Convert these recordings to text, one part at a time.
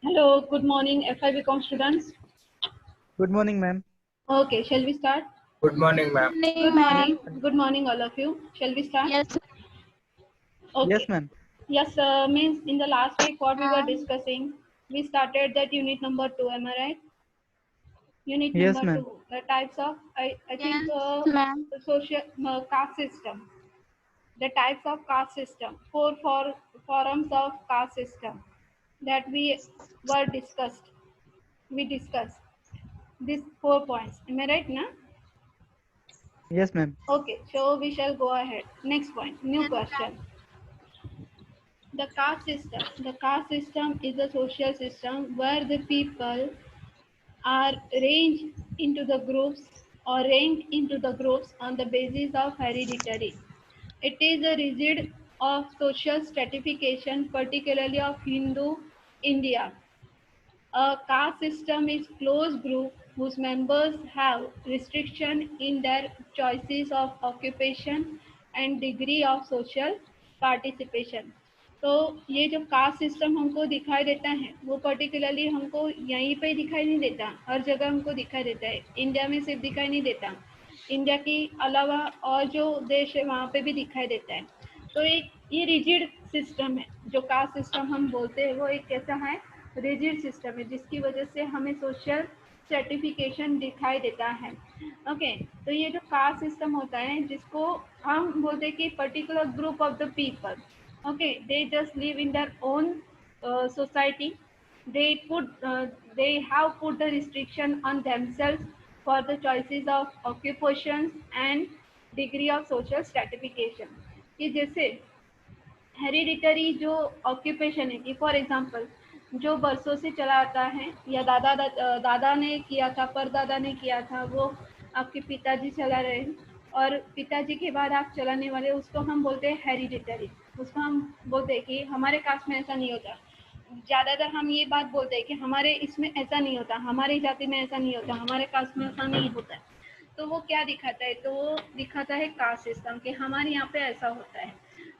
Hello, good morning, FIBCom students. Good morning, ma'am. Okay, shall we start? Good morning, ma'am. Good morning. Good morning, all of you. Shall we start? Yes, Okay. Yes, ma'am. Yes, means in the last week, what we were discussing, we started that unit number 2. Am I right? Unit Yes, number ma'am. 2. The types of, I think, yes, ma'am. the social caste system. The types of caste system. Four forms of caste system that we were discussed. We discussed these 4 points. Am I right, na? Yes, ma'am. Okay, so we shall go ahead. Next point, new Yes, question. The caste system. The caste system is a social system where the people are ranged into the groups or ranked into the groups on the basis of hereditary. It is a rigid of social stratification, particularly of Hindu India. A caste system is closed group whose members have restriction in their choices of occupation and degree of social participation. तो ये जो caste system हमको दिखाई देता है वो particularly हमको यहीं पे दिखाई नहीं देता, हर जगह हमको दिखाई देता है। इंडिया में सिर्फ दिखाई नहीं देता, इंडिया के अलावा और जो देश है वहाँ पे भी दिखाई देता है। तो एक ये रिजिड सिस्टम है, जो कास्ट सिस्टम हम बोलते हैं वो एक कैसा है, रिजिड सिस्टम है, जिसकी वजह से हमें सोशल सर्टिफिकेशन दिखाई देता है। ओके, तो ये जो कास्ट सिस्टम होता है जिसको हम बोलते हैं कि particular group of the people, okay, they just live in their own society, they have put the restriction on themselves for the choices of occupations and degree of social stratification। कि जैसे hereditary जो occupation है कि for example जो बरसों से चला आता है या दादा ने किया था, परदादा ने किया था, वो आपके पिताजी चला रहे हैं और पिताजी के बाद आप चलाने वाले, उसको हम बोलते हैं हेरिडिटरी। उसको हम बोलते हैं कि हमारे कास्ट में ऐसा नहीं होता। ज़्यादातर हम ये बात बोलते हैं कि हमारे इसमें ऐसा नहीं होता, हमारी जाति में ऐसा नहीं होता, हमारे कास्ट में ऐसा नहीं होता है। तो वो क्या दिखाता है, तो वो दिखाता है कास्ट सिस्टम कि हमारे यहाँ पे ऐसा होता है।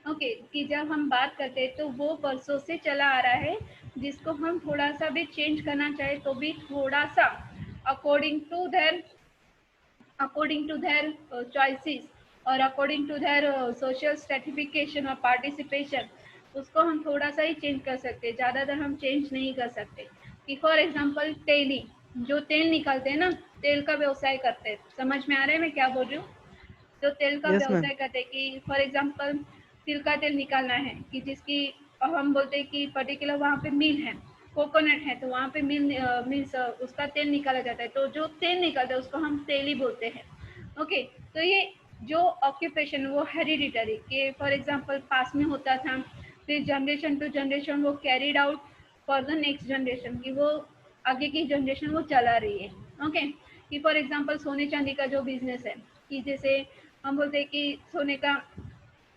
ओके, कि जब हम बात करते हैं तो वो बरसों से चला आ रहा है, जिसको हम थोड़ा सा भी चेंज करना चाहे तो भी थोड़ा सा अकॉर्डिंग टू देयर चॉइसेस और according to their social stratification और पार्टिसिपेशन, उसको हम थोड़ा सा ही चेंज कर सकते हैं, ज़्यादातर हम चेंज नहीं कर सकते। कि फॉर एग्जांपल तेली, जो तेल निकालते हैं ना, तेल का व्यवसाय करते हैं, समझ में आ रहा है मैं क्या बोल रही हूँ? जो तेल का Yes, व्यवसाय ma'am. करते हैं कि फॉर एग्जांपल तिल का तेल निकालना है, कि जिसकी हम बोलते हैं कि पर्टिकुलर वहाँ पे मिल है, कोकोनट है, तो वहाँ पे मिल उसका तेल निकाला जाता है, तो जो तेल निकलता है उसको हम तेल ही बोलते हैं। ओके, तो ये जो ऑक्यूपेशन वो हेरिडिटरी के फॉर एग्जांपल पास में होता था, फिर जनरेशन टू जनरेशन वो carried out for the next generation, की वो आगे की जनरेशन वो चला रही है। ओके, कि फॉर एग्जांपल सोने चांदी का जो बिजनेस है, कि जैसे हम बोलते हैं कि सोने का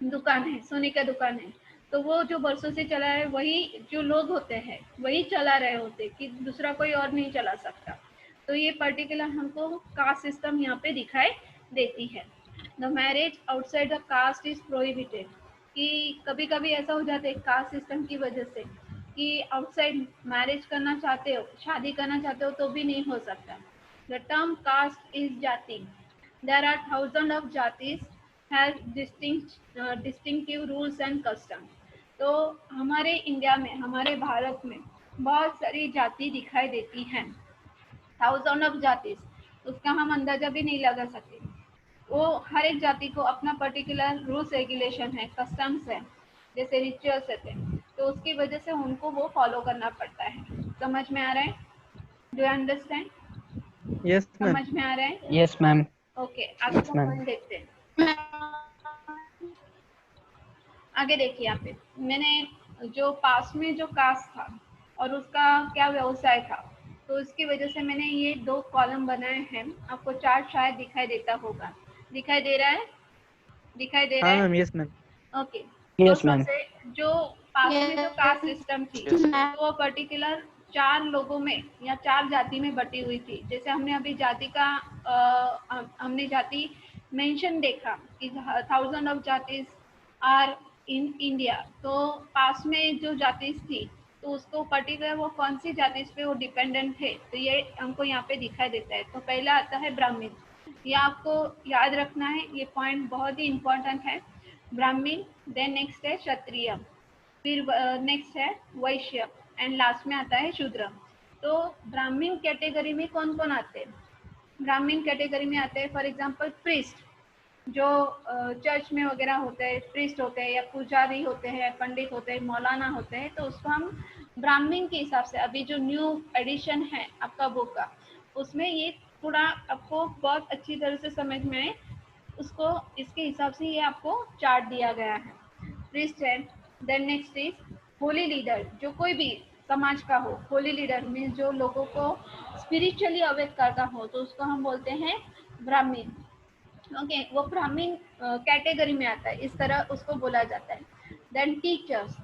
दुकान है, सोने का दुकान है, तो वो जो बरसों से चला है वही जो लोग होते हैं वही चला रहे होते, कि दूसरा कोई और नहीं चला सकता। तो ये पर्टिकुलर हमको कास्ट सिस्टम यहाँ पे दिखाई देती है। The marriage outside the caste is prohibited, कि कभी कभी ऐसा हो जाता है कास्ट सिस्टम की वजह से कि आउटसाइड मैरिज करना चाहते हो, शादी करना चाहते हो, तो भी नहीं हो सकता। द टर्म कास्ट इज जाति, there are thousands of jatis has distinctive rules and custom। तो हमारे इंडिया में, हमारे भारत में बहुत सारी जाति दिखाई देती हैं, थाउजेंड ऑफ जाति, उसका हम अंदाजा भी नहीं लगा सकते। वो हर एक जाति को अपना पर्टिकुलर रूल्स रेगुलेशन है, कस्टम्स है, जैसे रिचुअल्स रहते हैं, तो उसकी वजह से उनको वो फॉलो करना पड़ता है। समझ में आ रहा है? Do you understand? Yes, ma'am. समझ में आ रहा है? Yes, ma'am. ओके, आगे Yes, का ma'am. पॉइंट देखते हैं। आगे देखिए, यहाँ पे मैंने जो पास में जो कास्ट था और उसका क्या व्यवसाय था, तो इसकी वजह से मैंने ये 2 कॉलम बनाए हैं। आपको चार्ट शायद दिखाई देता होगा, दिखाई दे रहा है? दिखाई दे रहा हाँ है? Ma'am, yes ma'am. ओके, तो Yes, ma'am. सबसे जो पास में जो कास्ट सिस्टम थी, yes, ma'am. तो वो पर्टिकुलर 4 लोगों में या 4 जाति में बटी हुई थी। जैसे हमने अभी जाति का हमने जाति मेंशन देखा कि थाउजेंड ऑफ जातिस आर इन इंडिया, तो पास में जो जाति थी तो उसको पर्टिकुलर वो कौन सी जाति पे वो डिपेंडेंट है, तो ये हमको यहाँ पे दिखाई देता है। तो पहला आता है ब्राह्मण, ये आपको याद रखना है, ये पॉइंट बहुत ही इम्पोर्टेंट है, ब्राह्मण। देन नेक्स्ट है क्षत्रिय, फिर नेक्स्ट है वैश्य, एंड लास्ट में आता है शूद्र। तो ब्राह्मण कैटेगरी में कौन कौन आते हैं? ब्राह्मण कैटेगरी में आते हैं फॉर एग्जांपल प्रीस्ट, जो चर्च में वगैरह होते हैं, प्रीस्ट होते हैं या पुजारी होते हैं, पंडित होते हैं, मौलाना होते हैं, तो उसको हम ब्राह्मण के हिसाब से, अभी जो न्यू एडिशन है आपका बुक का, उसमें ये थोड़ा आपको बहुत अच्छी तरह से समझ में आए, उसको इसके हिसाब से ये आपको चार्ट दिया गया है। प्रीस्ट है, then next is holy leader, जो कोई भी समाज का हो, होली लीडर मीन्स जो लोगों को स्पिरिचुअली अवेक करता हो, तो उसको हम बोलते हैं ब्राह्मण। ओके, वो ब्राह्मण कैटेगरी में आता है, इस तरह उसको बोला जाता है। Then teachers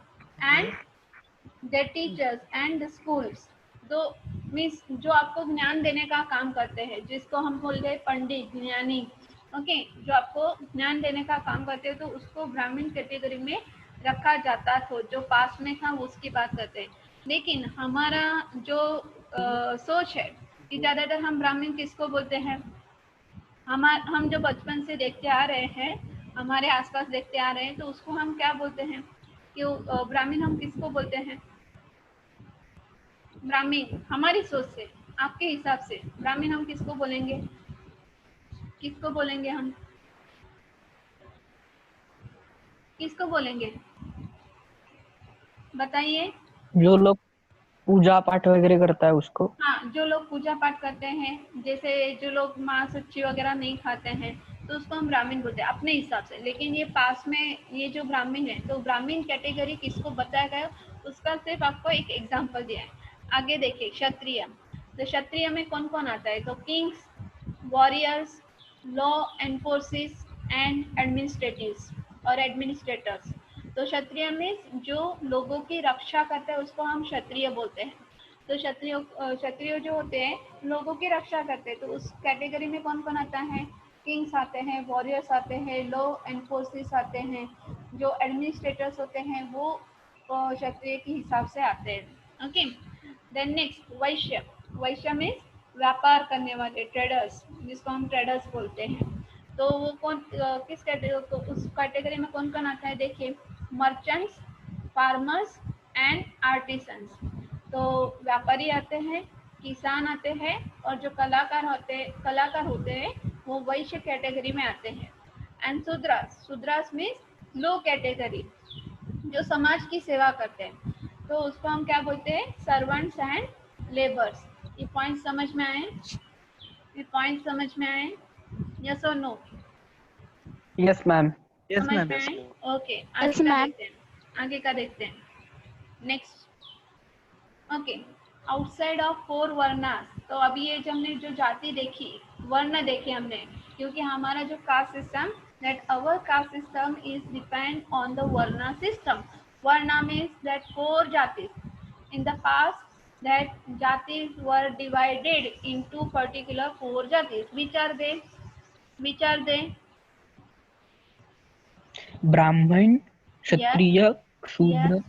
and the schools, तो मीन्स जो आपको ज्ञान देने का काम करते हैं, जिसको हम बोलते हैं पंडित, ज्ञानी। ओके, जो आपको ज्ञान देने का काम करते हैं, तो उसको ब्राह्मण कैटेगरी में रखा जाता था। जो पास में था उसकी बात करते हैं, लेकिन हमारा जो सोच है कि ज़्यादातर हम ब्राह्मण किसको बोलते हैं, हम जो बचपन से देखते आ रहे हैं, हमारे आसपास देखते आ रहे हैं, तो उसको हम क्या बोलते हैं कि ब्राह्मण हम किसको बोलते हैं? ब्राह्मण हमारी सोच से, आपके हिसाब से ब्राह्मण हम किसको बोलेंगे? किसको बोलेंगे हम? किसको बोलेंगे बताइए? जो लोग पूजा पाठ वगैरह करता है उसको। हाँ, जो लोग पूजा पाठ करते हैं, जैसे जो लोग मांस मच्छी वगैरह नहीं खाते हैं, तो उसको हम ब्राह्मण बोलते हैं अपने हिसाब से। लेकिन ये पास में ये जो ब्राह्मण है, तो ब्राह्मण कैटेगरी किसको बताया गया, उसका सिर्फ आपको एक एग्जांपल दिया है। आगे देखिए क्षत्रिय, तो क्षत्रिय में कौन कौन आता है? तो kings, warriors, law enforcers and administratives और एडमिनिस्ट्रेटर्स। तो क्षत्रिय में जो लोगों की रक्षा करता है उसको हम क्षत्रिय बोलते हैं। तो क्षत्रिय जो होते हैं लोगों की रक्षा करते हैं, तो उस कैटेगरी में कौन कौन आता है? किंग्स आते हैं, वॉरियर्स आते हैं, लॉ एनफोर्सेस आते हैं, जो एडमिनिस्ट्रेटर्स होते हैं वो क्षत्रिय के हिसाब से आते हैं। ओके, देन नेक्स्ट वैश्य, वैश्य में व्यापार करने वाले ट्रेडर्स, जिसको हम ट्रेडर्स बोलते हैं। तो वो कौन किस कैटेगरी, तो उस कैटेगरी में कौन कौन आता है? देखिए, मर्चेंट्स, फार्मर्स एंड आर्टिसंस। तो व्यापारी आते हैं, किसान आते हैं, और जो कलाकार होते हैं वो वैश्य कैटेगरी में आते हैं। And Shudras, Shudras means low category, जो समाज की सेवा करते हैं, तो उसको हम क्या बोलते हैं? Servants and labours. ये पॉइंट समझ में आए? ये पॉइंट समझ में आए? यस और नो? Yes ma'am. Yes, समझ ma'am. में आए? ओके, Yes, आगे का ma'am. देखते हैं, आगे का देखते हैं। Next, okay, outside of 4 varnas. तो अभी ये जो हमने जो जाति देखी, वर्ण देखे हमने, क्योंकि हमारा जो caste system, that our caste system is depend on the varna system. Varna means that 4 jatis in the past, that jatis were divided into particular 4 jatis. Which are they? Which are they? ब्राह्मण, Yes, क्षत्रिय, yes. शूद्र,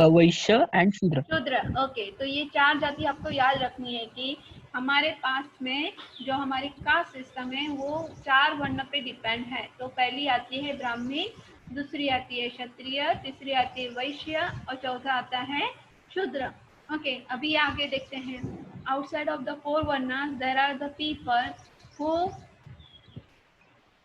वैश्य and शूद्र। शूद्र। Okay, तो ये 4 जाति आपको याद रखनी है कि हमारे पास में जो हमारी कास्ट सिस्टम है वो 4 वर्ण पे डिपेंड है। तो पहली आती है ब्राह्मण, दूसरी आती है क्षत्रिय, तीसरी आती है वैश्य, और चौथा आता है शूद्र। ओके, अभी आगे देखते हैं। आउटसाइड ऑफ द 4 वर्णास there are the people who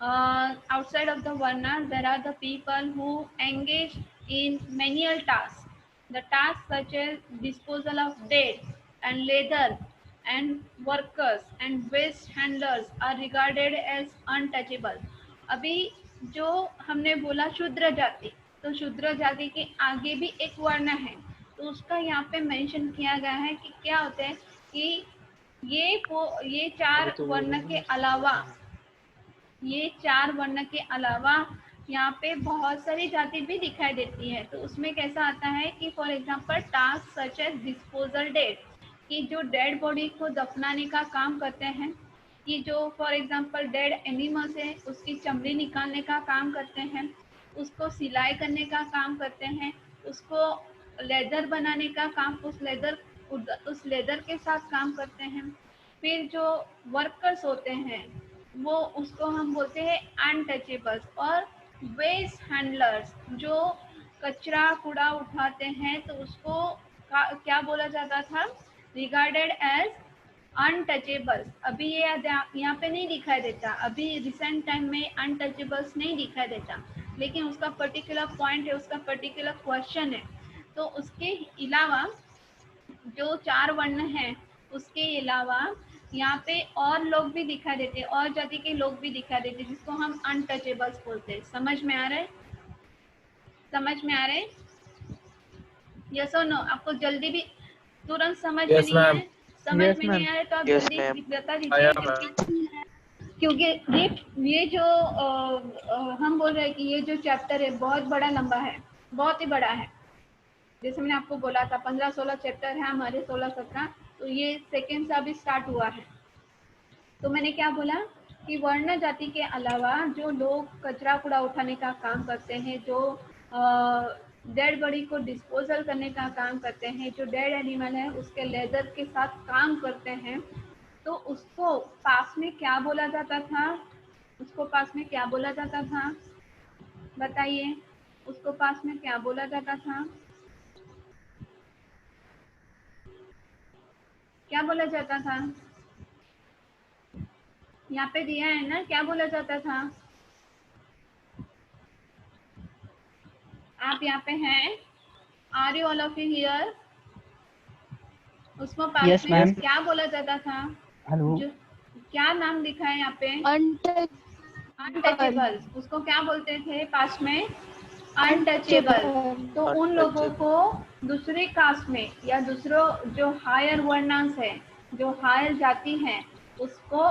outside of the varnas, there are the people who engage in manual tasks. The tasks such as disposal of dead and leather and workers and waste handlers are regarded as untouchable. अभी जो हमने बोला शूद्र जाति, तो शूद्र जाति के आगे भी एक वर्ण है, तो उसका यहाँ पे मेंशन किया गया है कि क्या होता है कि ये 4 वर्ण के अलावा, ये 4 वर्ण के अलावा यहाँ पे बहुत सारी जाति भी दिखाई देती है। तो उसमें कैसा आता है कि for example task such as disposal dead, कि जो डेड बॉडी को दफनाने का काम करते हैं, कि जो फॉर एग्जांपल डेड एनिमल्स है उसकी चमड़ी निकालने का काम करते हैं, उसको सिलाई करने का काम करते हैं, उसको लेदर बनाने का काम, उस लेदर के साथ काम करते हैं। फिर जो वर्कर्स होते हैं वो उसको हम बोलते हैं अनटचेबल्स। और वेस्ट हैंडलर्स जो कचरा कूड़ा उठाते हैं तो उसको क्या बोला जाता था? Regarded as untouchables. अभी ये यहाँ पे नहीं दिखाई देता, अभी रिसेंट टाइम में अनटचेबल्स नहीं दिखाई देता, लेकिन उसका पर्टिकुलर पॉइंट है, उसका पर्टिकुलर क्वेश्चन है। तो उसके अलावा जो 4 वर्ण हैं उसके अलावा यहाँ पे और लोग भी दिखाई देते हैं, और जाति के लोग भी दिखाई देते हैं, जिसको हम अनटचेबल्स बोलते हैं। समझ में आ रहा है? समझ में आ रहा है? यस और नो? आपको जल्दी भी तुरंत समझ में Yes, नहीं ma'am. आए? समझ Yes, में नहीं ma'am. आ रहे तो आप Yes, जल्दी ma'am. बता आया दीजिए, मैम। क्योंकि ये जो हम बोल रहे हैं कि ये जो चैप्टर है बहुत बड़ा लंबा है, बहुत ही बड़ा है। जैसे मैंने आपको बोला था 15-16 चैप्टर है हमारे, 16-17, तो ये सेकेंड से अभी स्टार्ट हुआ है। तो मैंने क्या बोला कि वर्ण जाति के अलावा जो लोग कचरा कूड़ा उठाने का काम करते हैं, जो डेड बॉडी को डिस्पोजल करने का काम करते हैं, जो डेड एनिमल है उसके लेदर के साथ काम करते हैं, तो उसको पास में क्या बोला जाता था? उसको पास में क्या बोला जाता था? बताइए, उसको पास में क्या बोला जाता था? क्या बोला जाता था? यहाँ पे दिया है ना, क्या बोला जाता था? आप यहाँ पे हैं? Are you all of you here? उसको पास Yes, में ma'am. क्या बोला जाता था? हेलो। जो क्या नाम लिखा है यहाँ पे? अनटचेबल। उसको क्या बोलते थे पास में? अनटचेबल। तो उन लोगों को दूसरे कास्ट में या दूसरों जो हायर वर्णांश है, जो हायर जाति है, उसको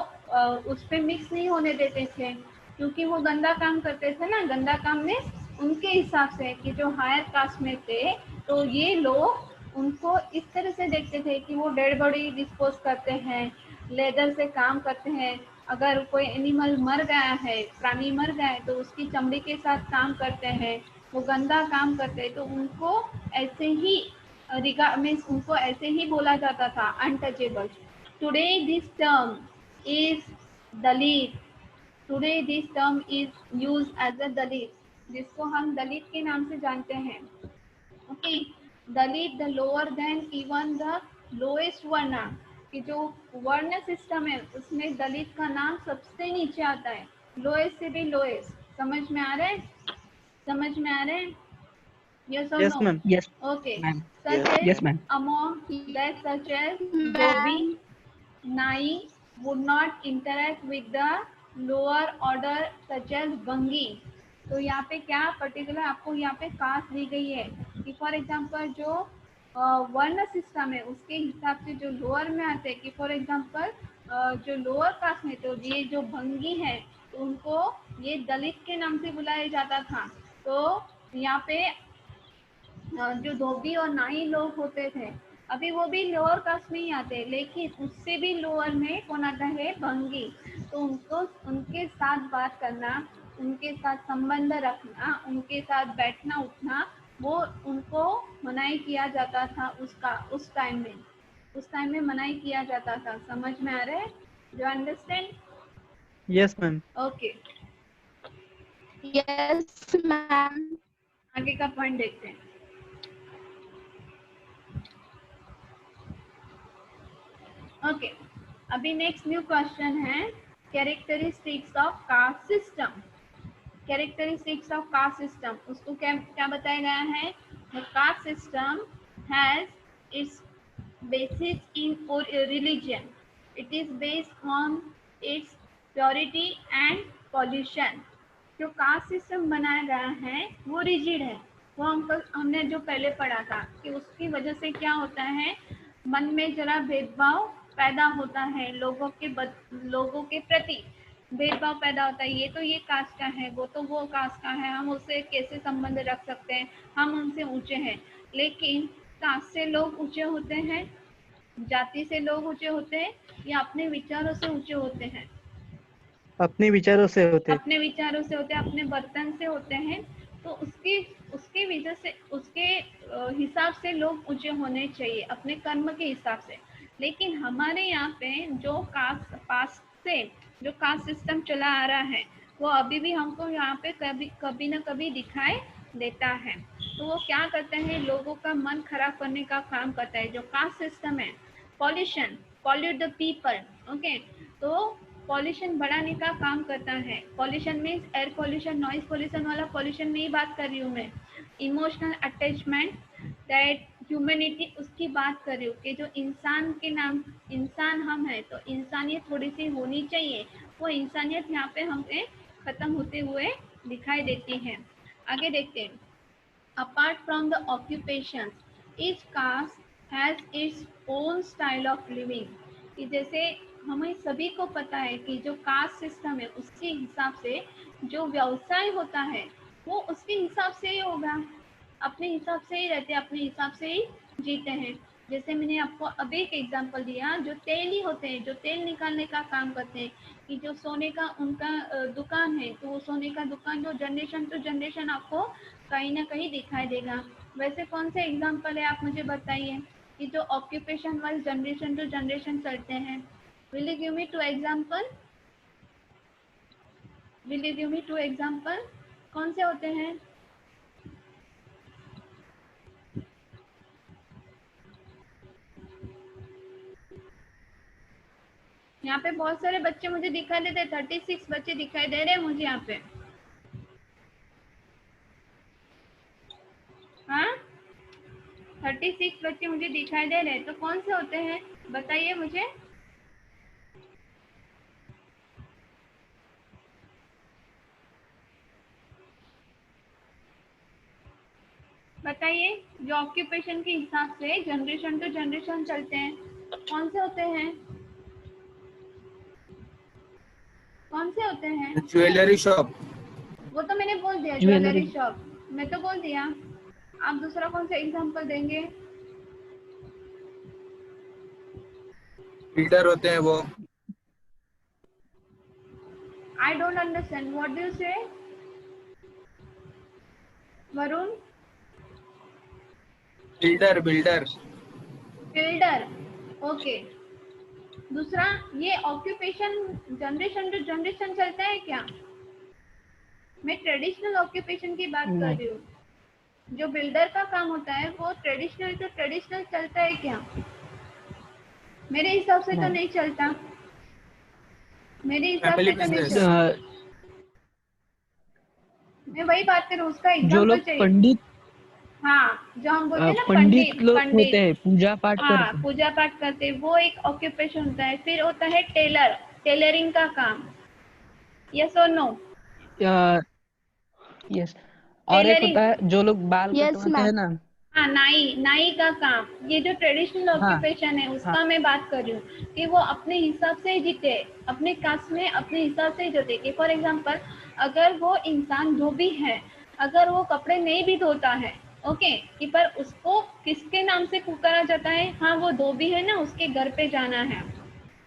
उस पे मिक्स नहीं होने देते थे, क्योंकि वो गंदा काम करते थे ना। गंदा काम में उनके हिसाब से कि जो हायर कास्ट में थे, तो ये लोग उनको इस तरह से देखते थे कि वो डेड बॉडी डिस्पोज करते हैं, लेदर से काम करते हैं। अगर कोई एनिमल मर गया है, प्राणी मर गया है, तो उसकी चमड़ी के साथ काम करते हैं, वो गंदा काम करते हैं, तो उनको ऐसे ही मीन्स उनको ऐसे ही बोला जाता था, untouchable. Today this term is Dalit. Today this term is use as a Dalit, जिसको हम दलित के नाम से जानते हैं। Okay, Dalit the lower than even the lowest varna, कि जो वर्ण सिस्टम है उसमें दलित का नाम सबसे नीचे आता है, लोएस्ट से भी लोएस्ट। समझ में आ रहा है? समझ में आ रहे हैं? Yes or Yes, no? ma'am. Yes, Okay. ma'am. Such Yes. as Yes, ma'am. among that such as Gobi, Nai would not interact with the lower order such as Bangi. तो यहाँ पे क्या पर्टिकुलर आपको यहाँ पे कास्ट दी गई है कि फॉर एग्जांपल जो वर्ण सिस्टम है उसके हिसाब से जो लोअर में आते हैं, कि फॉर एग्जांपल जो लोअर कास्ट में तो ये जो भंगी है तो उनको ये दलित के नाम से बुलाया जाता था। तो यहाँ पे जो धोबी और नाई लोग होते थे, अभी वो भी लोअर कास्ट में ही आते, लेकिन उससे भी लोअर में कौन आता है? भंगी। तो उनको उनके साथ बात करना, उनके साथ संबंध रखना, उनके साथ बैठना उठना, वो उनको मनाही किया जाता था। उस टाइम में मनाही किया जाता था। समझ में आ रहा है? जो understand? Yes, ma'am. Okay, Yes, ma'am. आगे का पॉइंट देखते हैं। ओके, अभी नेक्स्ट न्यू क्वेश्चन है characteristics of caste system. Characteristics of caste system, उसको क्या क्या बताया गया है? The caste system has its basis in religion, it is based on it's purity and pollution. जो कास्ट सिस्टम बनाया गया है वो रिजिड है, वो हमने जो पहले पढ़ा था कि उसकी वजह से क्या होता है, मन में जरा भेदभाव पैदा होता है, लोगों के प्रति भेदभाव पैदा होता है। ये कास्ट का है, वो तो वो कास्ट का है, हम उससे कैसे संबंध रख सकते हैं, हम उनसे ऊंचे हैं। लेकिन कास्ट से लोग ऊंचे होते हैं, जाति से लोग ऊंचे होते हैं, या अपने विचारों से ऊंचे होते हैं? अपने विचारों से होते। अपने विचारों से होते हैं, अपने बर्तन से होते हैं। तो उसकी उसके वजह से उसके हिसाब से लोग ऊंचे होने चाहिए अपने कर्म के हिसाब से। लेकिन हमारे यहाँ पे जो कास्ट पास्ट से जो कास्ट सिस्टम चला आ रहा है वो अभी भी हमको यहाँ पे कभी कभी ना कभी दिखाई देता है। तो वो क्या करते हैं, लोगों का मन खराब करने का काम करता है। जो कास्ट सिस्टम है, pollution, pollute the people, okay, तो पॉल्यूशन बढ़ाने का काम करता है। Pollution means air pollution, noise pollution वाला पॉल्यूशन नहीं बात कर रही हूँ मैं। इमोशनल अटैचमेंट, दैट ह्यूमैनिटी, उसकी बात कर रही हूँ कि जो इंसान के नाम इंसान हम हैं तो इंसानियत थोड़ी सी होनी चाहिए। वो इंसानियत यहाँ पे हमें खत्म होते हुए दिखाई देती है। आगे देखते हैं। Apart from the occupations, each cast has its own style of living. कि जैसे हमें सभी को पता है कि जो कास्ट सिस्टम है उसके हिसाब से जो व्यवसाय होता है वो उसके हिसाब से ही होगा। अपने हिसाब से ही रहते हैं, अपने हिसाब से ही जीते हैं। जैसे मैंने आपको अभी एक एग्जांपल दिया, जो तेली होते हैं, जो तेल निकालने का काम करते हैं, कि जो सोने का उनका दुकान है, तो वो सोने का दुकान जो जनरेशन टू जनरेशन आपको कहीं ना कहीं दिखाई देगा। वैसे कौन से एग्जाम्पल है, आप मुझे बताइए, कि जो occupation wise generation to generation चलते हैं। Will you give me two example? Will you give me two example? कौन से होते हैं? यहाँ पे बहुत सारे बच्चे मुझे दिखाई देते हैं, 36 बच्चे दिखाई दे रहे हैं मुझे यहाँ पे। हाँ, 36 बच्चे मुझे दिखाई दे रहे हैं, तो कौन से होते हैं बताइए मुझे। बताइए, जो ऑक्यूपेशन के हिसाब से जनरेशन टू जनरेशन चलते हैं, कौन से होते हैं? कौन से होते हैं? ज्वेलरी शॉप, वो तो मैंने बोल दिया, ज्वेलरी। ज्वेलरी शॉप, मैं तो बोल दिया। आप दूसरा कौन सा एग्जांपल देंगे? बिल्डर होते हैं वो। I don't understand, what do you say Varun? Builder builder builder, okay. दूसरा, ये ऑक्यूपेशन जनरेशन टू जनरेशन चलता है क्या? मैं ट्रेडिशनल ऑक्यूपेशन की बात कर रही हूँ। जो बिल्डर का काम होता है वो ट्रेडिशनल टू ट्रेडिशनल चलता है क्या? मेरे हिसाब से तो नहीं चलता। मेरे हिसाब फैमिली से तो नहीं बिजनेस। चलता। मैं वही बात कर रही हूँ, उसका जो एग्जाम्पल लोग चाहिए। पंडित हाँ, जो हम बोलते हैं ना पंडित लोग होते पंडित, हैं, पूजा पाठ हाँ करते हैं। पूजा पाठ करते हैं, वो एक ऑक्यूपेशन होता है। फिर होता है टेलर, टेलरिंग का काम। यस और नो? यस। और एक टेलरिंग, होता है जो लोग बाल यस कटवाते मैम। हैं ना। हाँ, नाई, नाई का काम। ये जो ट्रेडिशनल हाँ ऑक्यूपेशन है हाँ। उसका मैं बात कर रही हूँ, कि वो अपने हिसाब से ही जीते, अपने कास्ट में अपने हिसाब से ही जीते। कि फॉर एग्जांपल, अगर वो इंसान धोबी है, अगर वो कपड़े नहीं भी धोता है, ओके, कि पर उसको किसके नाम से पुकारा जाता है? हाँ, वो धोबी है ना, उसके घर पे जाना है।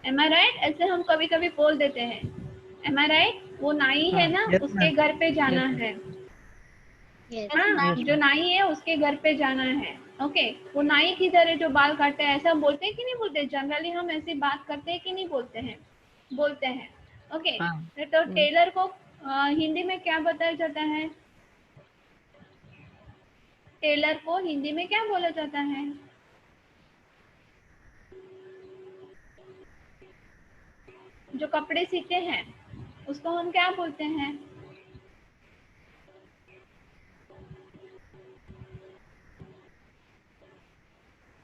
एम आई राइट? ऐसे हम कभी कभी बोल देते हैं। एम आई राइट? वो नाई है हाँ। ना, यस उसके मैम। घर पे यस जाना मैम। है। यस हाँ, यस जो मैम। नाई है उसके घर पे जाना है। ओके, वो नाई किधर है जो बाल काटते हैं, ऐसा बोलते हैं कि नहीं बोलते? जनरली हम ऐसी बात करते हैं कि नहीं बोलते हैं? बोलते हैं। ओके, हाँ। तो टेलर को हिंदी में क्या बताया जाता है? टेलर को हिंदी में क्या बोला जाता है? जो कपड़े सीते हैं उसको हम क्या बोलते हैं?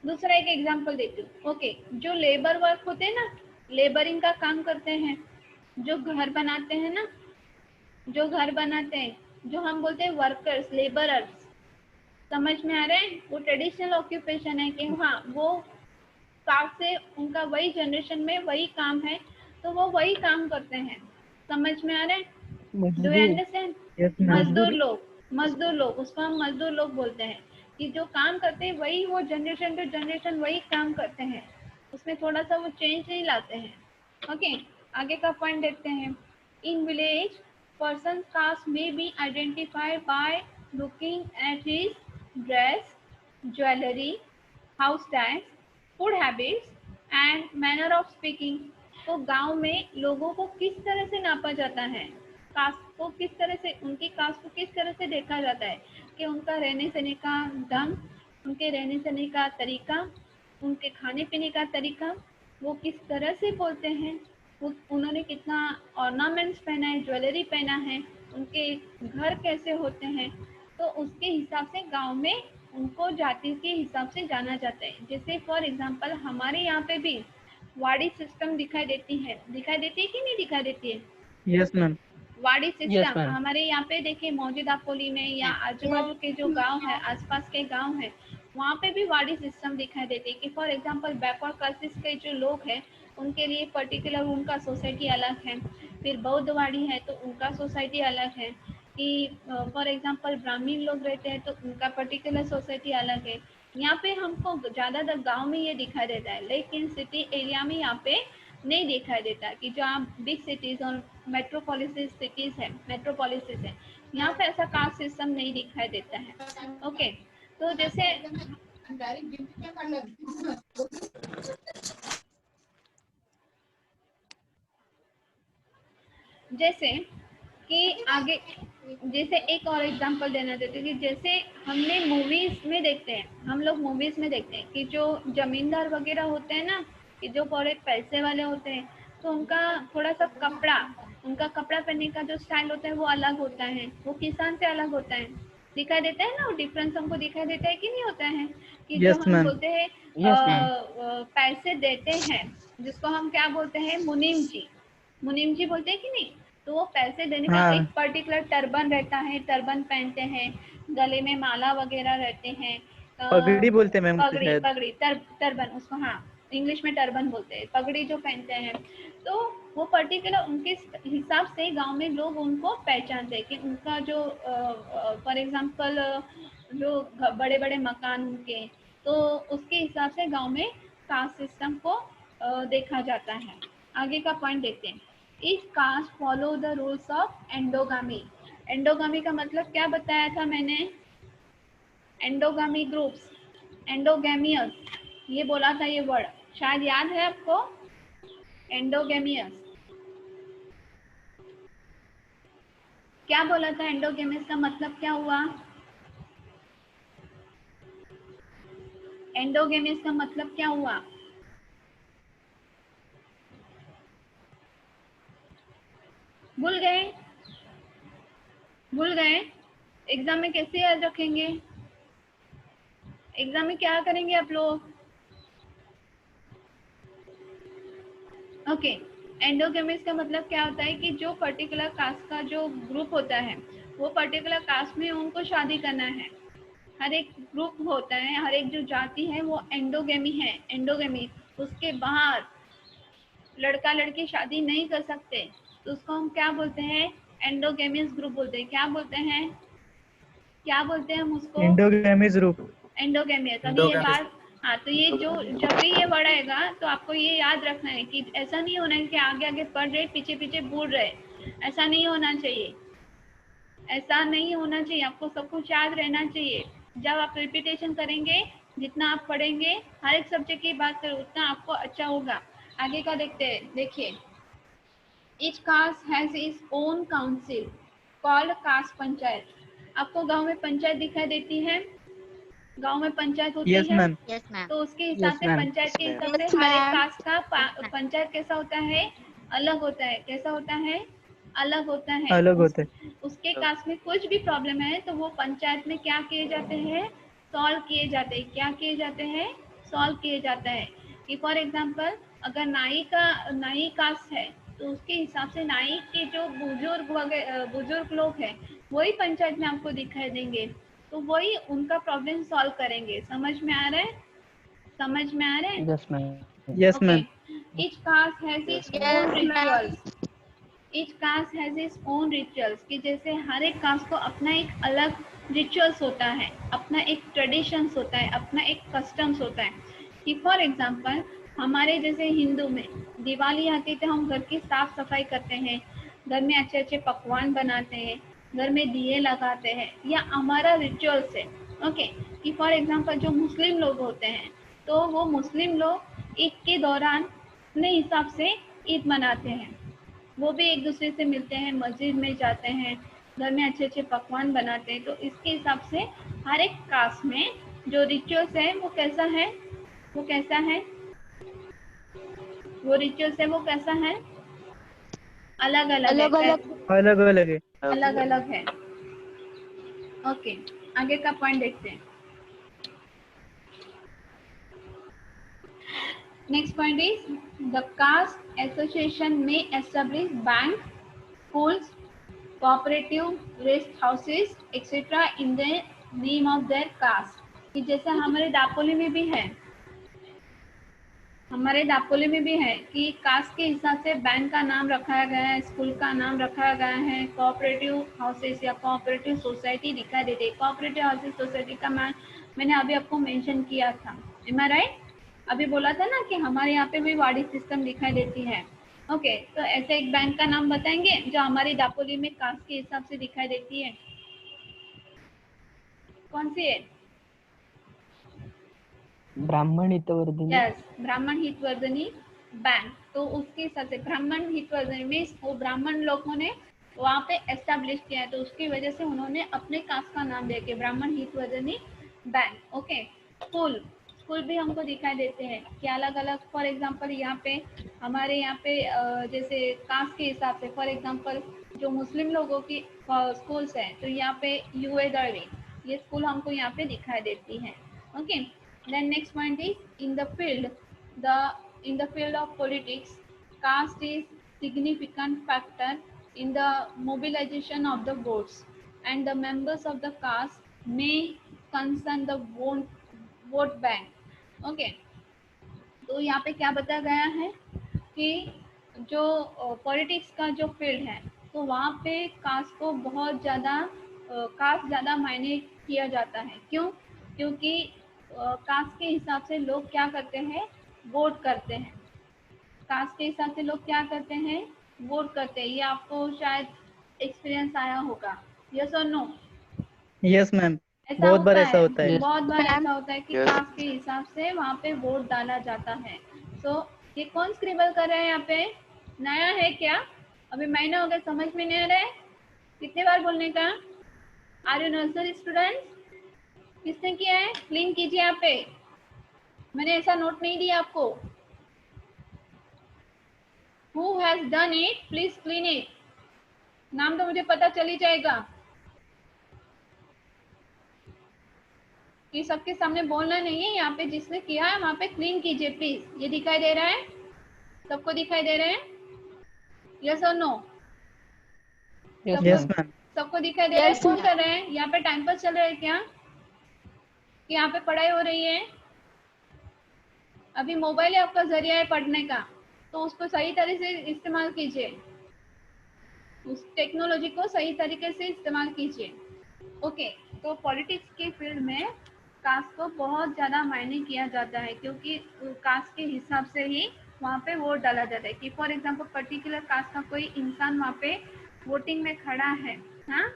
दूसरा एक एग्जांपल देती हूँ। ओके, जो लेबर वर्क होते हैं ना, लेबरिंग का काम करते हैं, जो घर बनाते हैं ना, जो घर बनाते हैं, जो हम बोलते हैं वर्कर्स, लेबरर्स, समझ में आ रहा है? वो ट्रेडिशनल ऑक्यूपेशन है कि हाँ, वो कास्ट से उनका वही जनरेशन में वही काम है, तो वो वही काम करते हैं। समझ में आ रहा है? डू यू मजदूर। अंडरस्टैंड? Yes ma'am. मजदूर मजदूर। लोग, मजदूर लोग, उसको हम मजदूर लोग बोलते हैं। कि जो काम करते हैं वही वो जनरेशन टू जनरेशन वही काम करते हैं, उसमें थोड़ा सा वो चेंज नहीं लाते हैं। ओके, आगे का पॉइंट देखते हैं। In village, person caste may be identified by looking at his dress, jewelry, house tax, food habits and manner of speaking. तो गांव में लोगों को किस तरह से नापा जाता है, कास्ट को किस तरह से, उनकी कास्ट को किस तरह से देखा जाता है कि उनका रहने सहने का ढंग, उनके रहने सहने का तरीका, उनके खाने पीने का तरीका, वो किस तरह से बोलते हैं, वो उन्होंने कितना ऑर्नामेंट्स पहना है, ज्वेलरी पहना है, उनके घर कैसे होते हैं, तो उसके हिसाब से गांव में उनको जाति के हिसाब से जाना जाता है। जैसे फॉर एग्जांपल हमारे यहाँ पे भी वाड़ी सिस्टम दिखाई देती है कि नहीं दिखाई देती है? Yes, ma'am. वाड़ी Yes, सिस्टम ma'am. हमारे यहाँ पे देखिए मौजूदा पोली में या आजू बाजू के जो गांव है, आसपास के गांव है, वहाँ पे भी वाड़ी सिस्टम दिखाई देती है कि फॉर एग्जांपल बैकवर्ड क्लासेस के जो लोग हैं उनके लिए पर्टिकुलर उनका सोसाइटी अलग है। फिर बौद्धवाड़ी है तो उनका सोसाइटी अलग है। कि फॉर एग्जांपल ब्राह्मण लोग रहते हैं तो उनका पर्टिकुलर सोसाइटी अलग है। यहाँ पे हमको ज़्यादातर गांव में ये दिखाई देता है, लेकिन सिटी एरिया में यहाँ पे नहीं दिखाई देता कि जो आप बिग सिटीज और मेट्रोपोलिस सिटीज है, मेट्रोपोलिस है, यहाँ पे ऐसा कास्ट सिस्टम नहीं दिखाई देता है। ओके, तो जैसे कि आगे जैसे एक और एग्जांपल देना चाहती हूँ कि जैसे हमने मूवीज में देखते हैं, हम लोग मूवीज में देखते हैं कि जो जमींदार वगैरह होते हैं ना, कि जो बड़े पैसे वाले होते हैं, तो उनका थोड़ा सा कपड़ा, उनका कपड़ा पहनने का जो स्टाइल होता है वो अलग होता है, वो किसान से अलग होता है। दिखाई देता है ना वो डिफरेंस, हमको दिखाई देता है कि नहीं होता है? कि जो Yes, हम ma'am. बोलते हैं Yes, ma'am. पैसे देते हैं, जिसको हम क्या बोलते हैं, मुनीम जी बोलते हैं कि नहीं? तो वो पैसे देने का हाँ. एक पर्टिकुलर टर्बन रहता है, टर्बन पहनते हैं, गले में माला वगैरह रहते हैं, पगड़ी बोलते हैं मैम उसे पगड़ी शायद। पगड़ी टर्बन उसको, हाँ इंग्लिश में टर्बन बोलते हैं, पगड़ी जो पहनते हैं। तो वो पर्टिकुलर उनके हिसाब से गांव में लोग उनको पहचानते हैं कि उनका जो फॉर एग्जांपल जो बड़े बड़े मकान उनके, तो उसके हिसाब से गांव में कास्ट सिस्टम को देखा जाता है। आगे का पॉइंट देखते हैं। Each caste follow the rules of endogamy. Endogamy का मतलब क्या बताया था मैंने? एंडोगामी ग्रुप्स, एंडोगेमियस, ये बोला था, ये वर्ड शायद याद है आपको, एंडोगेमियस। क्या बोला था? एंडोगेमियस का मतलब क्या हुआ? एंडोगेमियस का मतलब क्या हुआ? भूल गए? भूल गए? एग्जाम में कैसे याद रखेंगे? एग्जाम में क्या करेंगे आप लोग? ओके, एंडोगेमिस का मतलब क्या होता है कि जो पर्टिकुलर कास्ट का जो ग्रुप होता है, वो पर्टिकुलर कास्ट में उनको शादी करना है। हर एक ग्रुप होता है, हर एक जो जाति है वो एंडोगेमी है, एंडोगेमी। उसके बाहर लड़का लड़की शादी नहीं कर सकते, तो उसको हम क्या बोलते हैं? एंडोगेमियस ग्रुप बोलते हैं। क्या बोलते हैं? क्या बोलते हैं हम उसको? एंडोगेमिस ग्रुप। एंडोगेमियस। अभी ये बात, हाँ, तो ये जो जब भी ये वर्ड आएगा तो आपको ये याद रखना है कि ऐसा नहीं होना है कि आगे आगे पढ़ रहे पीछे पीछे भूल रहे, ऐसा नहीं होना चाहिए, ऐसा नहीं होना चाहिए। आपको सब कुछ याद रहना चाहिए। जब आप रिपीटेशन करेंगे, जितना आप पढ़ेंगे, हर एक सब्जेक्ट की बात करें, उतना आपको अच्छा होगा। आगे का देखते हैं, देखिए। Each caste has its own council called caste panchayat. आपको गांव में पंचायत दिखाई देती है? गांव में पंचायत होती Yes, है, ma'am. Yes, ma'am. तो उसके हिसाब Yes, से ma'am. पंचायत के हिसाब से Yes, हर एक ma'am. कास्ट का पंचायत कैसा होता है? अलग होता है। कैसा होता है? अलग होता है। अलग होते हैं। उसके कास्ट में कुछ भी प्रॉब्लम है तो वो पंचायत में क्या किए जाते हैं? सॉल्व किए जाते हैं। क्या किए जाते हैं? सॉल्व किए जाता है। कि फॉर एग्जांपल अगर नाई कास्ट है तो उसके हिसाब से नाई के जो बुजुर्ग लोग हैं वही पंचायत में आपको दिखाई देंगे, तो वही उनका प्रॉब्लम सॉल्व करेंगे। समझ में आ रहा है? समझ में आ रहा है? Yes, ma'am. Yes, Okay. ma'am. Each caste has its Yes, own ma'am. rituals. Each caste has its own rituals. कि जैसे हर एक कास्ट को अपना एक अलग रिचुअल्स होता है, अपना एक ट्रेडिशंस होता है, अपना एक कस्टम्स होता है। कि फॉर एग्जांपल हमारे जैसे हिंदू में दिवाली आती तो हम घर की साफ सफाई करते हैं, घर में अच्छे अच्छे पकवान बनाते हैं, घर में दिए लगाते हैं, या हमारा रिचुअल्स है। ओके, कि फॉर एग्जांपल जो मुस्लिम लोग होते हैं, तो वो मुस्लिम लोग ईद के दौरान अपने हिसाब से ईद मनाते हैं। वो भी एक दूसरे से मिलते हैं, मस्जिद में जाते हैं, घर में अच्छे अच्छे पकवान बनाते हैं। तो इसके हिसाब से हर एक कास्ट में जो रिचुअल्स है वो कैसा है, वो कैसा है, वो रिचुअल्स है वो कैसा है, अलग अलग है, अलग अलग है। अलग अलग है। ओके, आगे का पॉइंट देखते हैं। Next point is the caste association में establish bank, schools, cooperative, rest houses, etc. in the name of their caste। कि जैसे हमारे दापोली में भी है, हमारे दापोली में भी है कि कास्ट के हिसाब से बैंक का नाम रखा गया है, स्कूल का नाम रखा गया है, कोऑपरेटिव हाउसेस या कोऑपरेटिव सोसाइटी दिखाई देती है। कोऑपरेटिव हाउसेस सोसाइटी का मैंने अभी आपको मेंशन किया था, एम आई राइट? अभी बोला था ना कि हमारे यहाँ पे भी वार्डिंग सिस्टम दिखाई देती है। ओके, तो ऐसे एक बैंक का नाम बताएंगे जो हमारी दापोली में कास्ट के हिसाब से दिखाई देती है, कौन सी है? ब्राह्मण हितवर्धिनी। यस, ब्राह्मण हितवर्धनी बैंक। तो उसके हिसाब से ब्राह्मण हितवर्धनी में वो ब्राह्मण लोगों ने वहाँ पे एस्टेब्लिश किया है, तो उसकी वजह से उन्होंने अपने कास्ट का नाम दिया कि ब्राह्मण हितवर्धनी बैंक। ओके, स्कूल, स्कूल भी हमको दिखाई देते हैं कि अलग अलग, फॉर एग्जांपल यहाँ पे हमारे यहाँ पे जैसे कास्ट के हिसाब से, फॉर एग्जांपल जो मुस्लिम लोगों की स्कूल्स हैं, तो यहाँ पे यूए दरवी, ये स्कूल हमको यहाँ पे दिखाई देती है। Okay, then next point is in the field of politics, caste is significant factor in the mobilization of the votes, and the members of the caste may concern the vote bank। okay, तो यहाँ पे क्या बताया गया है कि जो politics का जो फील्ड है, तो वहाँ पे कास्ट को बहुत ज़्यादा कास्ट ज़्यादा मायने किया जाता है। क्यों? क्योंकि कास्ट के हिसाब से लोग क्या करते हैं, वोट करते हैं। कास्ट के हिसाब से लोग क्या करते हैं, वोट करते हैं। ये आपको शायद एक्सपीरियंस आया होगा, यस और नो? यस मैम, ऐसा बहुत बार होता ऐसा है, होता है। बहुत बार ऐसा होता है कि Yes. कास्ट के हिसाब से वहाँ पे वोट डाला जाता है। तो ये कौन स्क्रिबल कर रहा है यहाँ पे, नया है क्या? अभी महीना हो गया, समझ में नहीं आ रहा है? कितने बार बोलने का? Are you nursery students? किसने किया है? क्लीन कीजिए यहाँ पे, मैंने ऐसा नोट नहीं दिया आपको। Who has done it? Please clean it। नाम तो मुझे पता चल ही जाएगा कि सबके सामने बोलना नहीं है। यहाँ पे जिसने किया है वहाँ पे क्लीन कीजिए प्लीज। ये दिखाई दे रहा है, सबको दिखाई दे रहा है, यस और नो? Yes ma'am. सबको दिखाई दे रहा है? कौन कर रहे हैं यहाँ पे? टाइम पास चल रहा है क्या कि यहाँ पे पढ़ाई हो रही है? अभी मोबाइल आपका जरिया है पढ़ने का, तो उसको सही तरह से इस्तेमाल कीजिए, उस टेक्नोलॉजी को सही तरीके से इस्तेमाल कीजिए। ओके, तो पॉलिटिक्स के फील्ड में कास्ट को बहुत ज़्यादा मायने किया जाता है, क्योंकि कास्ट के हिसाब से ही वहाँ पे वोट डाला जाता है। कि फॉर एग्जांपल पर्टिकुलर कास्ट का कोई इंसान वहाँ पे वोटिंग में खड़ा है, हाँ,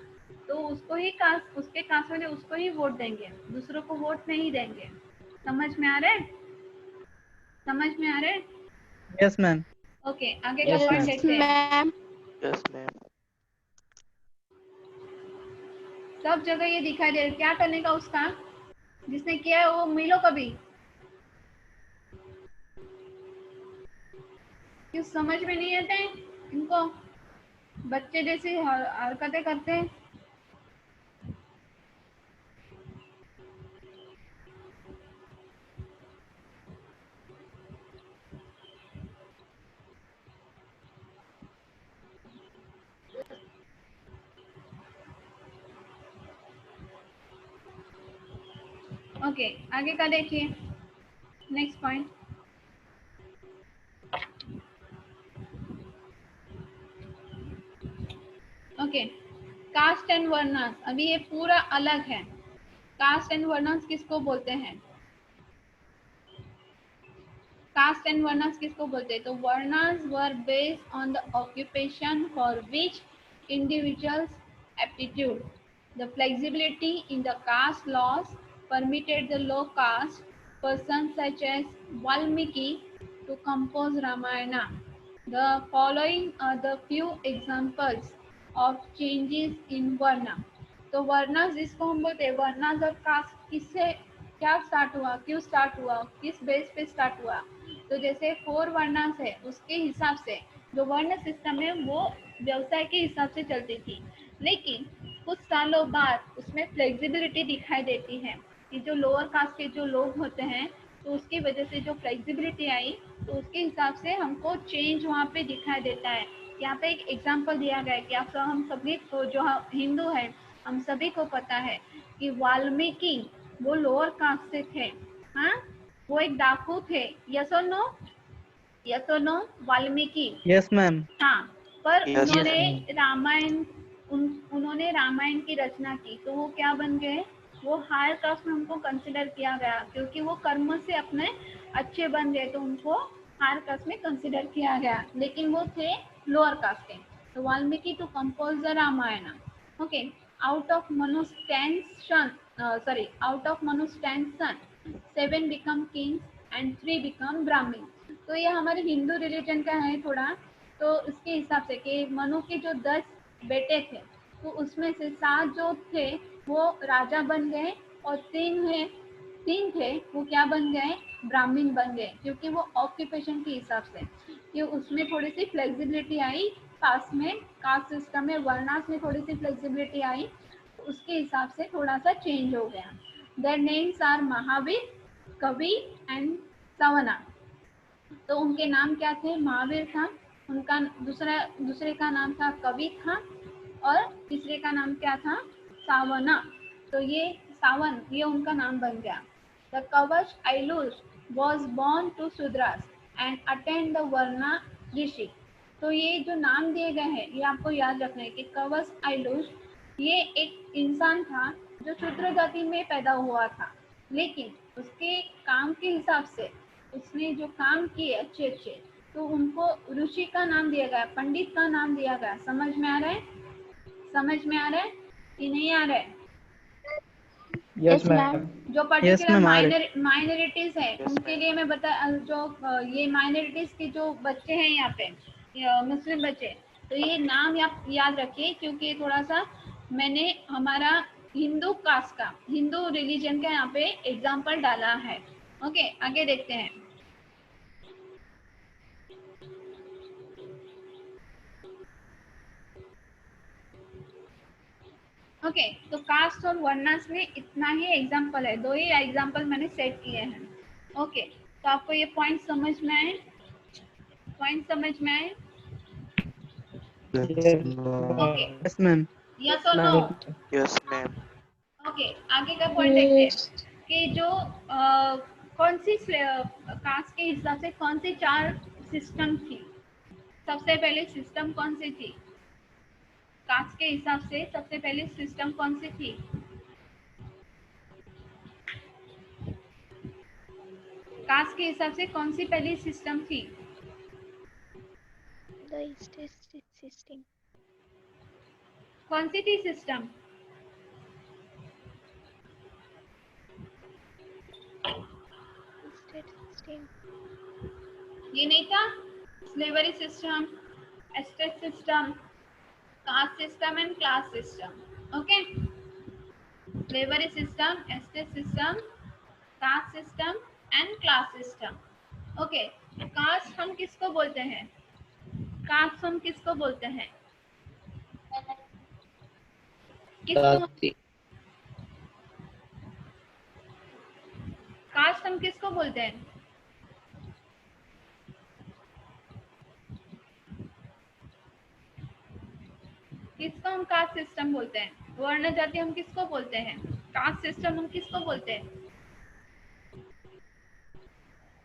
तो उसको ही कास्ट, उसके कास्ट वाले उसको ही वोट देंगे, दूसरों को वोट नहीं देंगे। समझ में आ रहा है? समझ में आ रहा है? Yes ma'am. ओके, आगे का Yes, पॉइंट ma'am. देखते हैं। Yes, ma'am. सब जगह ये दिखाई दे रहा है, क्या करने का उसका, जिसने किया है वो मिलो कभी। क्यों समझ में नहीं आते हैं इनको, बच्चे जैसी हरकतें करते हैं। ओके, आगे का देखिए, next point. Okay, caste and varnas, अभी ये पूरा अलग है। कास्ट एंड वर्नास किसको बोलते हैं? कास्ट एंड वर्नास किसको बोलते हैं? तो varnas were based on the occupation for which individuals aptitude. The flexibility in the caste laws permitted the low caste persons such as Valmiki to compose Ramayana. The following are the few examples of changes in Varna. तो वर्नास जिसको हम बोलते हैं, वर्नास और cast किससे क्या start हुआ, क्यों स्टार्ट हुआ, किस बेस पे स्टार्ट हुआ। तो जैसे 4 वर्नास है, उसके हिसाब से जो वर्ण सिस्टम है वो व्यवसाय के हिसाब से चलती थी, लेकिन कुछ सालों बाद उसमें फ्लेक्सिबिलिटी दिखाई देती है कि जो लोअर कास्ट के जो लोग होते हैं, तो उसकी वजह से जो फ्लेक्सिबिलिटी आई, तो उसके हिसाब से हमको चेंज वहाँ पे दिखाई देता है। यहाँ पे एक एग्जांपल दिया गया है कि आप हम सभी को जो हिंदू है, हम सभी को पता है कि वाल्मीकि वो लोअर कास्ट से थे। हाँ, वो एक डाकू थे। यस और नो, यस और नो, वाल्मीकि। Yes ma'am. हाँ, पर Yes, उन्होंने रामायण की रचना की, तो वो क्या बन गए, वो हायर कास्ट में उनको कंसिडर किया गया, क्योंकि वो कर्म से अपने अच्छे बन गए, तो उनको हायर कास्ट में कंसिडर किया गया, लेकिन वो थे लोअर कास्ट के। तो Valmiki to compose the Ramayana, okay, out of Manu's 10 son, 7 become kings and 3 become Brahmin। तो ये हमारे हिंदू रिलीजन का है थोड़ा, तो इसके हिसाब से कि मनु के जो 10 बेटे थे, तो उसमें से 7 जो थे वो राजा बन गए, और 3 थे वो क्या बन गए, ब्राह्मण बन गए, क्योंकि वो ऑक्यूपेशन के हिसाब से, कि उसमें थोड़ी सी फ्लेक्सिबिलिटी आई, कास्ट में, कास्ट सिस्टम में वर्णास में थोड़ी सी फ्लेक्सिबिलिटी आई, उसके हिसाब से थोड़ा सा चेंज हो गया। देयर नेम्स आर महावीर, कवि एंड सवना। तो उनके नाम क्या थे, महावीर था, उनका दूसरे का नाम था कवि था, और तीसरे का नाम क्या था, सावना। तो ये सावन, ये उनका नाम बन गया। The Kavasha Ailusha was born to Shudras and attend the Varna rishi. तो ये जो नाम दिए गए हैं, ये आपको याद रखना है कि कवच आइलूज ये एक इंसान था जो शूद्र जाति में पैदा हुआ था, लेकिन उसके काम के हिसाब से उसने जो काम किए अच्छे अच्छे, तो उनको ऋषि का नाम दिया गया, पंडित का नाम दिया गया। समझ में आ रहा है, समझ में आ रहा है कि नहीं आ रहा है? Yes ma'am. जो Yes, पर्टिकुलर ma'am, आ रहे। माइनॉरिटीज है, Yes, उनके ma'am. लिए मैं बता, जो ये माइनॉरिटीज के जो बच्चे हैं यहाँ पे, मुस्लिम बच्चे, तो ये नाम याद रखिए, क्योंकि थोड़ा सा मैंने हमारा हिंदू कास्ट का, हिंदू रिलीजन का यहाँ पे एग्जाम्पल डाला है। ओके, आगे देखते हैं। ओके, तो कास्ट और वर्णास में इतना ही एग्जाम्पल है, 2 ही एग्जाम्पल मैंने सेट किए हैं। ओके, तो आपको ये पॉइंट समझ में आए, पॉइंट समझ में आए? Yes, ma'am. Okay, yes ma'am. Yes और नो? Yes, ma'am. ओके, आगे का पॉइंट देखते हैं कि जो कौन सी कास्ट के हिसाब से कौन सी 4 सिस्टम थी। सबसे पहले सिस्टम कौन सी थी, कास्ट के हिसाब से सबसे पहले सिस्टम कौन सी थी? कास्ट के हिसाब से कौन सी पहली सिस्टम थी? The state system. कौन सी थी सिस्टम? State system. ये नहीं था, slavery system, estate system, caste system and class system. Okay, slavery system, estate system, caste system and class system. Okay, caste हम किसको बोलते हैं, कास्ट हम किसको बोलते हैं, किसको, कास्ट हम किसको बोलते हैं? किसको हम कास्ट सिस्टम बोलते हैं? वर्ण जाति हम किसको बोलते हैं? कास्ट सिस्टम हम किसको बोलते हैं?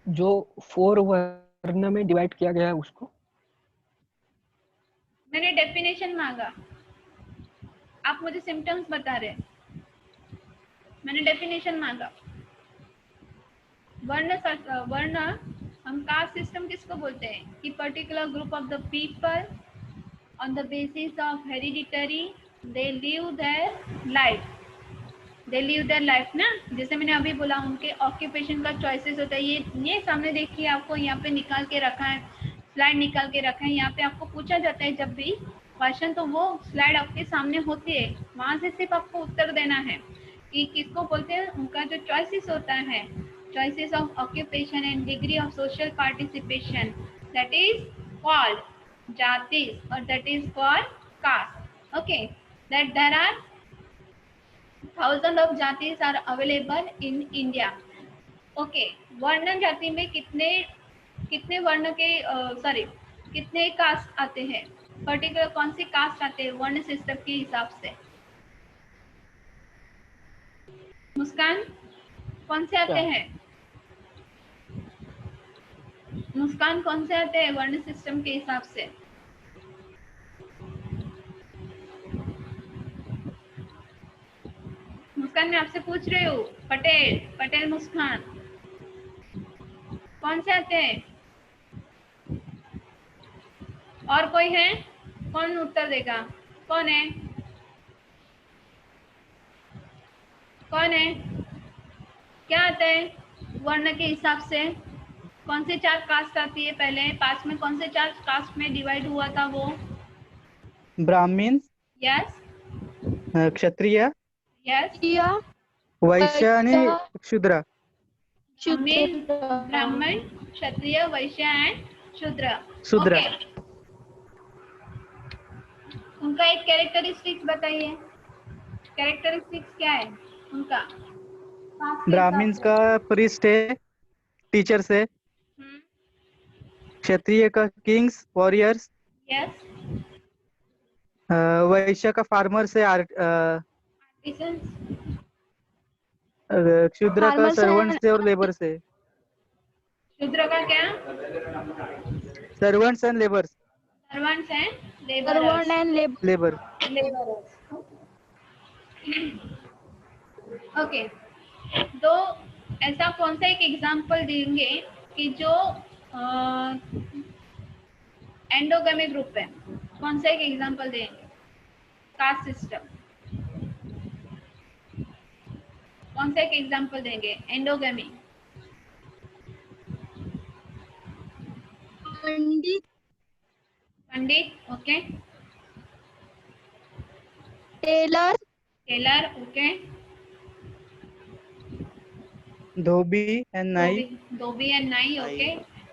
जो 4 वर्ण में डिवाइड किया गया है उसको। मैंने डेफिनेशन मांगा, आप मुझे सिम्टम्स बता रहे हैं, मैंने डेफिनेशन मांगा। वर्ण हम कास्ट सिस्टम किसको बोलते हैं कि particular group of the people on the basis of hereditary they live their life, they live their life ना, जैसे मैंने अभी बोला उनके ऑक्यूपेशन का चॉइसेस होता है। ये सामने देखिए, आपको यहाँ पे निकाल के रखा है, स्लाइड निकाल के रखा है। यहाँ पे आपको पूछा जाता है जब भी क्वेश्चन, तो वो स्लाइड आपके सामने होती है, वहां से सिर्फ आपको उत्तर देना है कि किसको बोलते हैं। उनका जो चॉइसेस होता है, choices of occupation and degree of social participation, that is called jatis or that is called caste. Okay, that there are thousands of jatis are available in India. Okay, वर्ण जाति में कितने कितने वर्ण के सॉरी कितने कास्ट आते हैं, पर्टिकुलर कौन सी कास्ट आते हैं वर्ण सिस्टम के हिसाब से? मुस्कान, कौन से आते हैं? मुस्कान, कौन से आते हैं वर्ण सिस्टम के हिसाब से? मुस्कान, मैं आपसे पूछ रही हूँ। पटेल, पटेल मुस्कान, कौन से आते हैं? और कोई है? कौन उत्तर देगा? कौन है? कौन है? क्या आता है वर्ण के हिसाब से? कौन से 4 कास्ट आती है? पहले पास में कौन से 4 कास्ट में डिवाइड हुआ था वो? ब्राह्मण, यस क्षत्रिय, यस, वैश्य आणि शूद्र. ब्राह्मण, क्षत्रिय, वैश्य एंड शूद्र. शूद्र. Okay. उनका एक कैरेक्टरिस्टिक्स बताइए, कैरेक्टरिस्टिक्स क्या है उनका? ब्राह्मण का प्रीस्ट है, टीचर से. क्षत्रिय का किंग्स, वॉरियर्स. यस, वैश्य का फार्मर से, आर्टिसंस. शूद्र का सर्वेंट से और लेबर से. शूद्र का क्या? Servants and labours. Servants and labourers. Labour. Labourers. Okay, तो ऐसा कौन सा एक एग्जांपल देंगे कि जो एंडोगेमी ग्रुप है? कौन सा एक एग्जांपल देंगे? कास्ट सिस्टम, कौन सा एक एग्जांपल देंगे? Endogamy. Pandit. Pandit. Okay. Tailor. Tailor. Okay. Dhobi and nai. Dhobi and nai. Okay.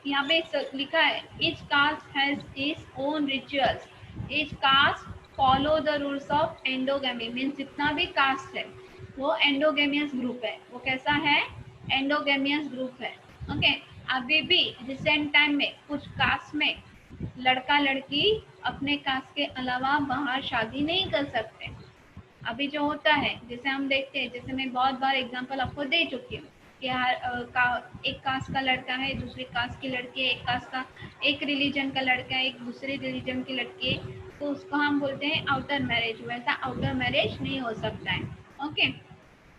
यहाँ पे लिखा है each caste has its own rituals. Each caste follow the rules of endogamy. Means जितना भी कास्ट है वो एंडोगेमियस ग्रुप है. वो कैसा है? एंडोगेमियस ग्रुप है. ओके. अभी भी रिसेंट टाइम में कुछ कास्ट में लड़का लड़की अपने कास्ट के अलावा बाहर शादी नहीं कर सकते. अभी जो होता है, जैसे हम देखते हैं, जैसे मैं बहुत बार एग्जांपल आपको दे चुकी हूँ कि एक कास्ट का लड़का है, दूसरी कास्ट की लड़की है, एक कास्ट का, एक रिलीजन का लड़का है, एक दूसरे रिलीजन की लड़की है, तो उसको हम बोलते हैं आउटर मैरिज. वैसा आउटर मैरिज नहीं हो सकता है. ओके.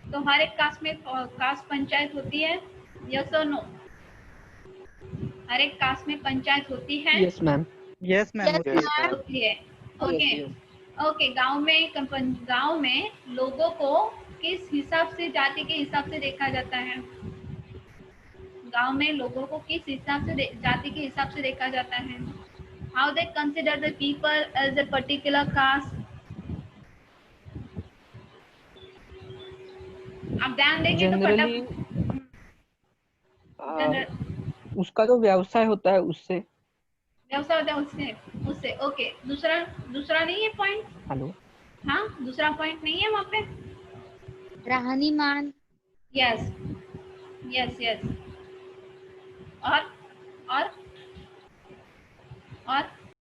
तो हर एक कास्ट में कास्ट पंचायत होती है, यस और नो? हर एक कास्ट में पंचायत होती है. Yes ma'am. Yes ma'am. होती है. ओके. ओके. गांव में लोगों को किस हिसाब से, जाति के हिसाब से देखा जाता है? गांव में लोगों को किस हिसाब से, जाति के हिसाब से देखा जाता है? How they consider the people as a particular caste? आप ध्यान देंगे तो जनरली फटाफट उसका जो व्यवसाय होता है उससे. व्यवसाय होता है उससे. उससे. ओके. दूसरा नहीं है पॉइंट? हेलो. हाँ, दूसरा पॉइंट नहीं है वहाँ पे? राहनीमान. Yes yes yes. और